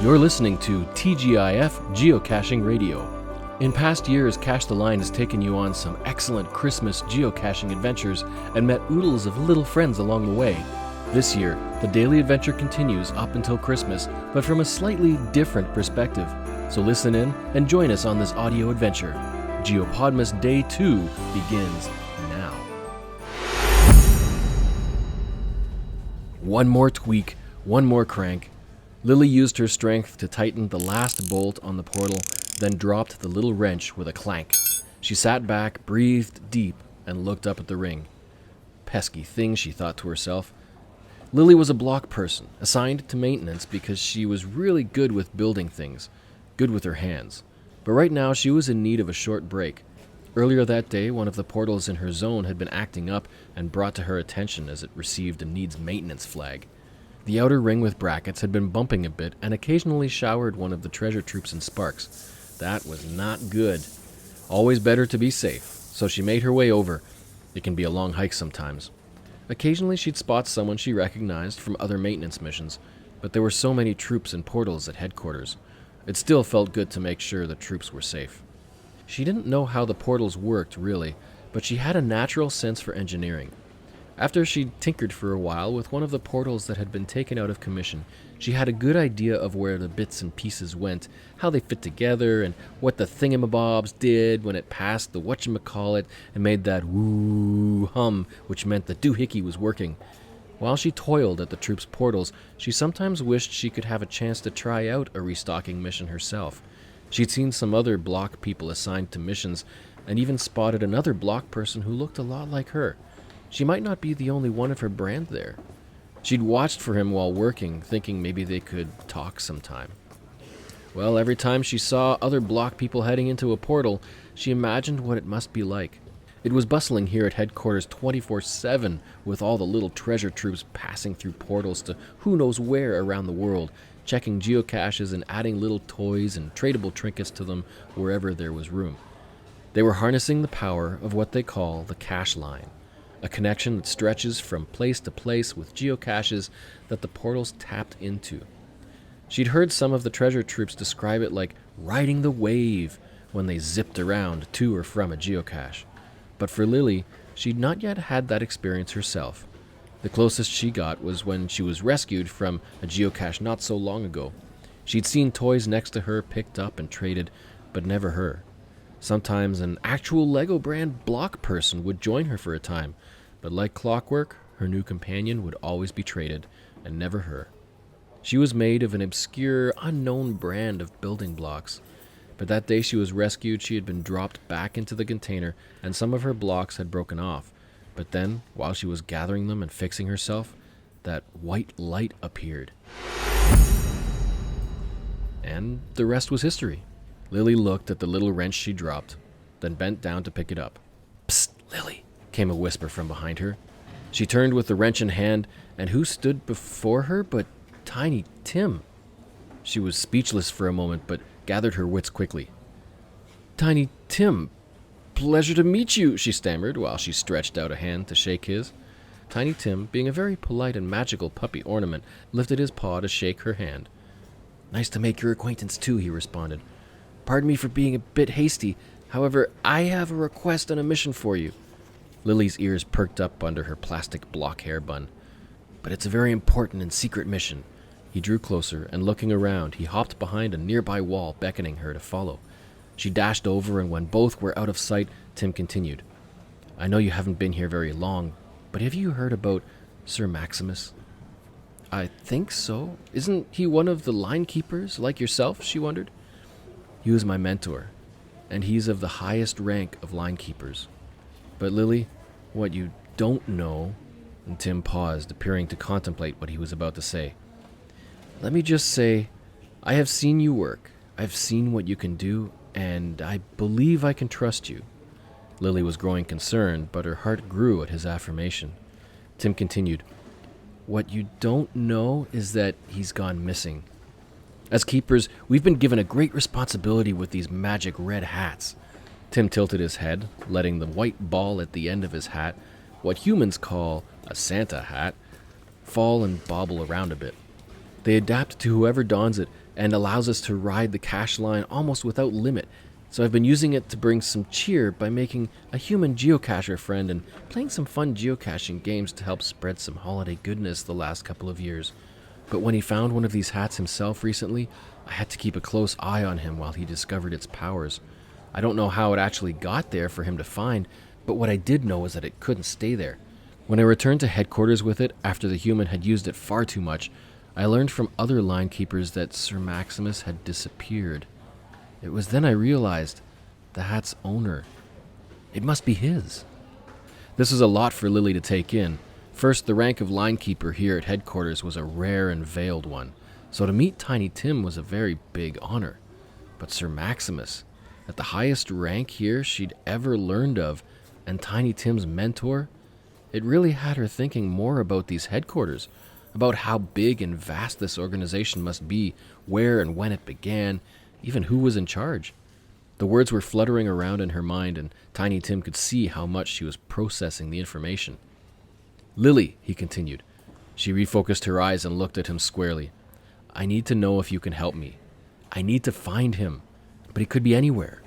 You're listening to TGIF Geocaching Radio. In past years, Cache the Line has taken you on some excellent Christmas geocaching adventures and met oodles of little friends along the way. This year, the daily adventure continues up until Christmas, but from a slightly different perspective. So listen in and join us on this audio adventure. Geopodmas Day 2 begins now. One more tweak, one more crank. Lily used her strength to tighten the last bolt on the portal, then dropped the little wrench with a clank. She sat back, breathed deep, and looked up at the ring. Pesky thing, she thought to herself. Lily was a block person, assigned to maintenance because she was really good with building things, good with her hands. But right now she was in need of a short break. Earlier that day, one of the portals in her zone had been acting up and brought to her attention as it received a needs maintenance flag. The outer ring with brackets had been bumping a bit and occasionally showered one of the treasure troops in sparks. That was not good. Always better to be safe, so she made her way over. It can be a long hike sometimes. Occasionally she'd spot someone she recognized from other maintenance missions, but there were so many troops and portals at headquarters. It still felt good to make sure the troops were safe. She didn't know how the portals worked, really, but she had a natural sense for engineering. After she'd tinkered for a while with one of the portals that had been taken out of commission, she had a good idea of where the bits and pieces went, how they fit together, and what the thingamabobs did when it passed the whatchamacallit and made that woo hum, which meant the doohickey was working. While she toiled at the troops' portals, she sometimes wished she could have a chance to try out a restocking mission herself. She'd seen some other block people assigned to missions, and even spotted another block person who looked a lot like her. She might not be the only one of her brand there. She'd watched for him while working, thinking maybe they could talk sometime. Well, every time she saw other block people heading into a portal, she imagined what it must be like. It was bustling here at headquarters 24/7, with all the little treasure troops passing through portals to who knows where around the world, checking geocaches and adding little toys and tradable trinkets to them wherever there was room. They were harnessing the power of what they call the cache line, a connection that stretches from place to place with geocaches that the portals tapped into. She'd heard some of the treasure troops describe it like riding the wave when they zipped around to or from a geocache. But for Lily, she'd not yet had that experience herself. The closest she got was when she was rescued from a geocache not so long ago. She'd seen toys next to her picked up and traded, but never her. Sometimes an actual Lego brand block person would join her for a time, but like clockwork, her new companion would always be traded, and never her. She was made of an obscure, unknown brand of building blocks. But that day she was rescued, she had been dropped back into the container, and some of her blocks had broken off. But then, while she was gathering them and fixing herself, that white light appeared. And the rest was history. Lily looked at the little wrench she dropped, then bent down to pick it up. "Psst, Lily," came a whisper from behind her. She turned with the wrench in hand, and who stood before her but Tiny Tim? She was speechless for a moment, but gathered her wits quickly. "Tiny Tim, pleasure to meet you," she stammered while she stretched out a hand to shake his. Tiny Tim, being a very polite and magical puppy ornament, lifted his paw to shake her hand. "Nice to make your acquaintance too," he responded. "Pardon me for being a bit hasty. However, I have a request and a mission for you." Lily's ears perked up under her plastic block hair bun. "But it's a very important and secret mission." He drew closer, and looking around, he hopped behind a nearby wall, beckoning her to follow. She dashed over, and when both were out of sight, Tim continued. "I know you haven't been here very long, but have you heard about Sir Maximus?" "I think so. Isn't he one of the line keepers, like yourself?" she wondered. "He was my mentor, and he's of the highest rank of line keepers. But Lily, what you don't know," and Tim paused, appearing to contemplate what he was about to say. "Let me just say, I have seen you work. I've seen what you can do, and I believe I can trust you." Lily was growing concerned, but her heart grew at his affirmation. Tim continued, "What you don't know is that he's gone missing. As keepers, we've been given a great responsibility with these magic red hats." Tim tilted his head, letting the white ball at the end of his hat, what humans call a Santa hat, fall and bobble around a bit. They adapt to whoever dons it, and allows us to ride the cache line almost without limit. So I've been using it to bring some cheer by making a human geocacher friend and playing some fun geocaching games to help spread some holiday goodness the last couple of years. But when he found one of these hats himself recently, I had to keep a close eye on him while he discovered its powers. I don't know how it actually got there for him to find, but what I did know is that it couldn't stay there. When I returned to headquarters with it after the human had used it far too much, I learned from other line keepers that Sir Maximus had disappeared. It was then I realized the hat's owner. It must be his. This was a lot for Lily to take in. First, the rank of linekeeper here at headquarters was a rare and veiled one, so to meet Tiny Tim was a very big honor. But Sir Maximus, at the highest rank here she'd ever learned of, and Tiny Tim's mentor, it really had her thinking more about these headquarters, about how big and vast this organization must be, where and when it began, even who was in charge. The words were fluttering around in her mind, and Tiny Tim could see how much she was processing the information. "Lily," he continued. She refocused her eyes and looked at him squarely. "I need to know if you can help me. I need to find him, but he could be anywhere.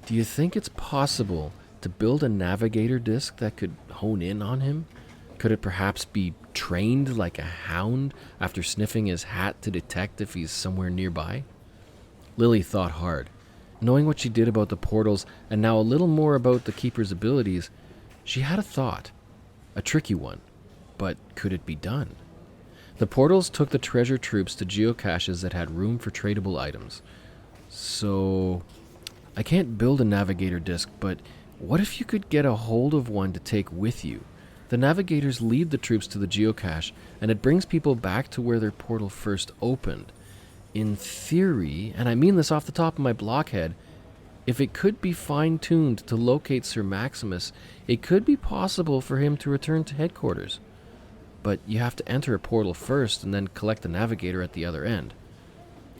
Do you think it's possible to build a navigator disc that could hone in on him? Could it perhaps be trained like a hound after sniffing his hat to detect if he's somewhere nearby?" Lily thought hard. Knowing what she did about the portals and now a little more about the keeper's abilities, she had a thought. A tricky one, but could it be done? The portals took the treasure troops to geocaches that had room for tradable items. So, I can't build a navigator disc, but what if you could get a hold of one to take with you? The navigators lead the troops to the geocache, and it brings people back to where their portal first opened. In theory, and I mean this off the top of my blockhead, if it could be fine-tuned to locate Sir Maximus, it could be possible for him to return to headquarters. But you have to enter a portal first and then collect the navigator at the other end.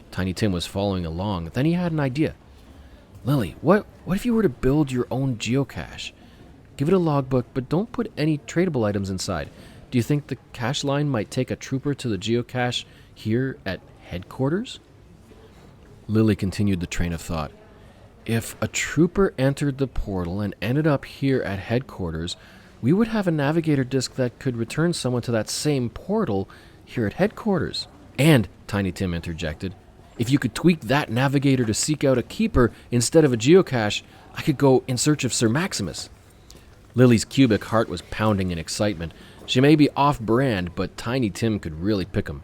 Tiny Tim was following along. Then he had an idea. "Lily, what if you were to build your own geocache? Give it a logbook, but don't put any tradable items inside. Do you think the cache line might take a trooper to the geocache here at headquarters?" Lily continued the train of thought. If a trooper entered the portal and ended up here at headquarters, we would have a navigator disc that could return someone to that same portal here at headquarters. And, Tiny Tim interjected, if you could tweak that navigator to seek out a keeper instead of a geocache, I could go in search of Sir Maximus. Lily's cubic heart was pounding in excitement. She may be off-brand, but Tiny Tim could really pick him.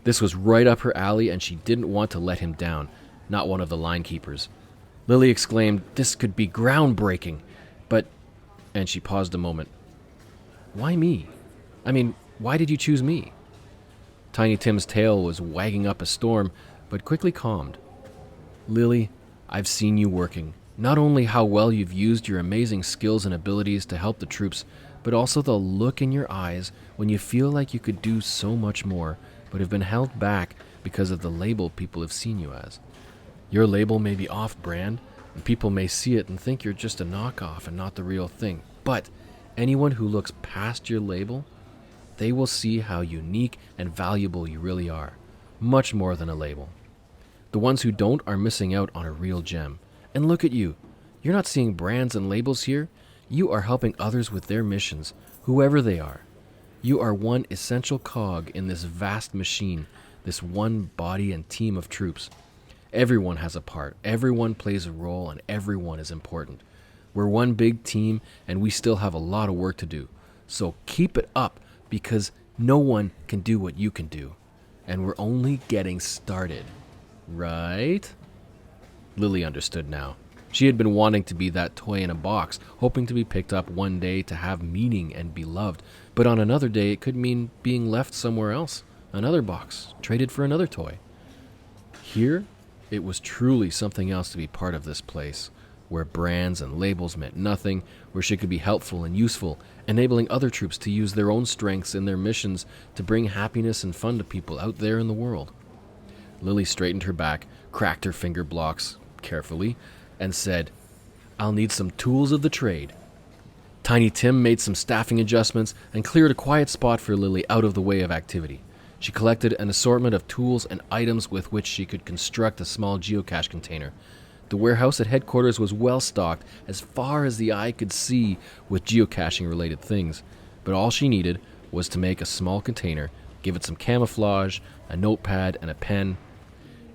This was right up her alley, and she didn't want to let him down, not one of the line keepers. Lily exclaimed, "This could be groundbreaking, but..." And she paused a moment. "Why me? I mean, why did you choose me?" Tiny Tim's tail was wagging up a storm, but quickly calmed. "Lily, I've seen you working. Not only how well you've used your amazing skills and abilities to help the troops, but also the look in your eyes when you feel like you could do so much more, but have been held back because of the label people have seen you as. Your label may be off-brand, and people may see it and think you're just a knockoff and not the real thing. But anyone who looks past your label, they will see how unique and valuable you really are. Much more than a label. The ones who don't are missing out on a real gem. And look at you. You're not seeing brands and labels here. You are helping others with their missions, whoever they are. You are one essential cog in this vast machine, this one body and team of troops. Everyone has a part, everyone plays a role, and everyone is important. We're one big team, and we still have a lot of work to do. So keep it up, because no one can do what you can do. And we're only getting started. Right?" Lily understood now. She had been wanting to be that toy in a box, hoping to be picked up one day to have meaning and be loved. But on another day, it could mean being left somewhere else. Another box, traded for another toy. Here, it was truly something else to be part of this place, where brands and labels meant nothing, where she could be helpful and useful, enabling other troops to use their own strengths in their missions to bring happiness and fun to people out there in the world. Lily straightened her back, cracked her finger blocks carefully, and said, "I'll need some tools of the trade." Tiny Tim made some staffing adjustments and cleared a quiet spot for Lily out of the way of activity. She collected an assortment of tools and items with which she could construct a small geocache container. The warehouse at headquarters was well stocked as far as the eye could see with geocaching-related things, but all she needed was to make a small container, give it some camouflage, a notepad, and a pen.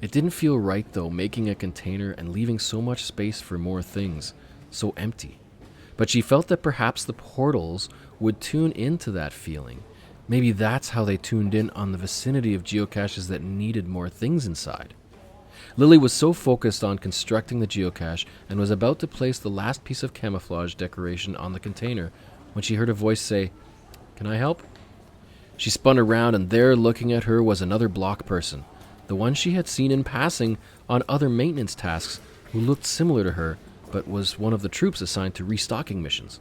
It didn't feel right, though, making a container and leaving so much space for more things, so empty. But she felt that perhaps the portals would tune into that feeling. Maybe that's how they tuned in on the vicinity of geocaches that needed more things inside. Lily was so focused on constructing the geocache and was about to place the last piece of camouflage decoration on the container when she heard a voice say, "Can I help?" She spun around, and there, looking at her, was another block person, the one she had seen in passing on other maintenance tasks, who looked similar to her, but was one of the troops assigned to restocking missions.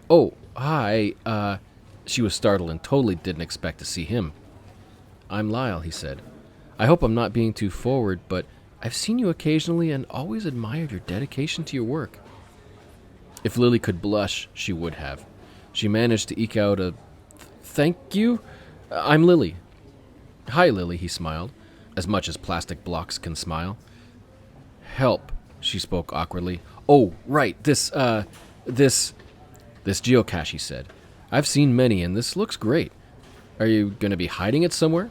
"Oh, hi, She was startled and totally didn't expect to see him. "I'm Lyle," he said. "I hope I'm not being too forward, but I've seen you occasionally and always admired your dedication to your work." If Lily could blush, she would have. She managed to eke out a, "Thank you. I'm Lily." "Hi, Lily," he smiled, as much as plastic blocks can smile. "Help," she spoke awkwardly. "Oh, right, this geocache," he said. "I've seen many, and this looks great. Are you going to be hiding it somewhere?"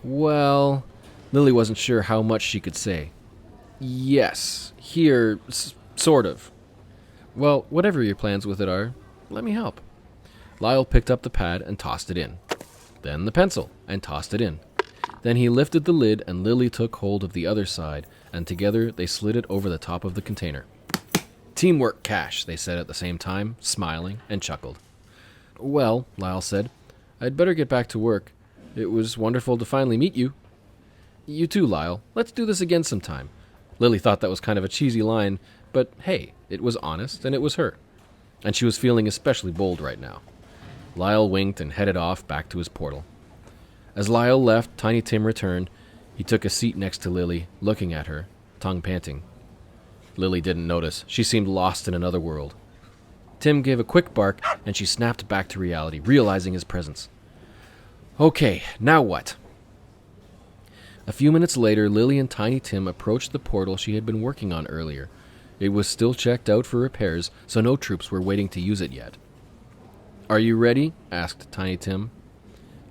"Well," Lily wasn't sure how much she could say. "Yes, here, sort of." "Well, whatever your plans with it are, let me help." Lyle picked up the pad and tossed it in. Then the pencil, and tossed it in. Then he lifted the lid, and Lily took hold of the other side, and together they slid it over the top of the container. "Teamwork cache," they said at the same time, smiling, and chuckled. "Well," Lyle said, "I'd better get back to work. It was wonderful to finally meet you." "You too, Lyle. Let's do this again sometime." Lily thought that was kind of a cheesy line, but hey, it was honest, and it was her. And she was feeling especially bold right now. Lyle winked and headed off back to his portal. As Lyle left, Tiny Tim returned. He took a seat next to Lily, looking at her, tongue panting. Lily didn't notice. She seemed lost in another world. Tim gave a quick bark, and she snapped back to reality, realizing his presence. "Okay, now what?" A few minutes later, Lily and Tiny Tim approached the portal she had been working on earlier. It was still checked out for repairs, so no troops were waiting to use it yet. "Are you ready?" asked Tiny Tim.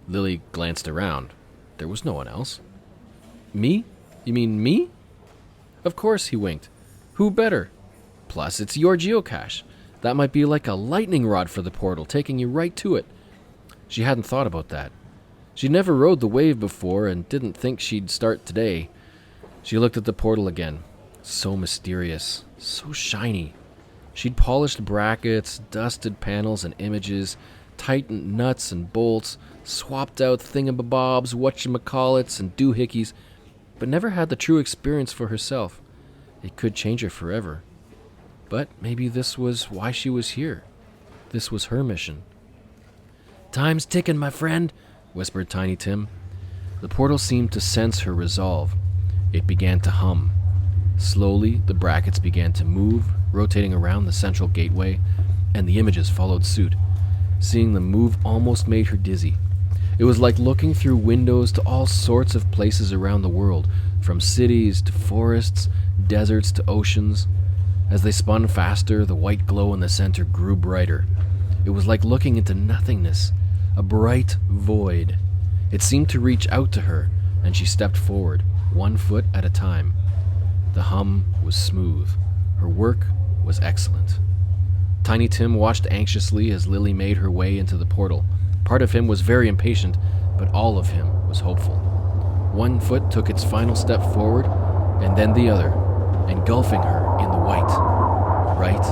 Lily glanced around. There was no one else. "Me? You mean me?" "Of course," he winked. "Who better? Plus, it's your geocache. That might be like a lightning rod for the portal, taking you right to it." She hadn't thought about that. She'd never rode the wave before and didn't think she'd start today. She looked at the portal again. So mysterious, so shiny. She'd polished brackets, dusted panels and images, tightened nuts and bolts, swapped out thingamabobs, whatchamacallits, and doohickeys, but never had the true experience for herself. It could change her forever. But maybe this was why she was here. This was her mission. "Time's ticking, my friend," whispered Tiny Tim. The portal seemed to sense her resolve. It began to hum. Slowly, the brackets began to move, rotating around the central gateway, and the images followed suit. Seeing them move almost made her dizzy. It was like looking through windows to all sorts of places around the world, from cities to forests, deserts to oceans. As they spun faster, the white glow in the center grew brighter. It was like looking into nothingness, a bright void. It seemed to reach out to her, and she stepped forward, 1 foot at a time. The hum was smooth. Her work was excellent. Tiny Tim watched anxiously as Lily made her way into the portal. Part of him was very impatient, but all of him was hopeful. 1 foot took its final step forward, and then the other, engulfing her in the white. Right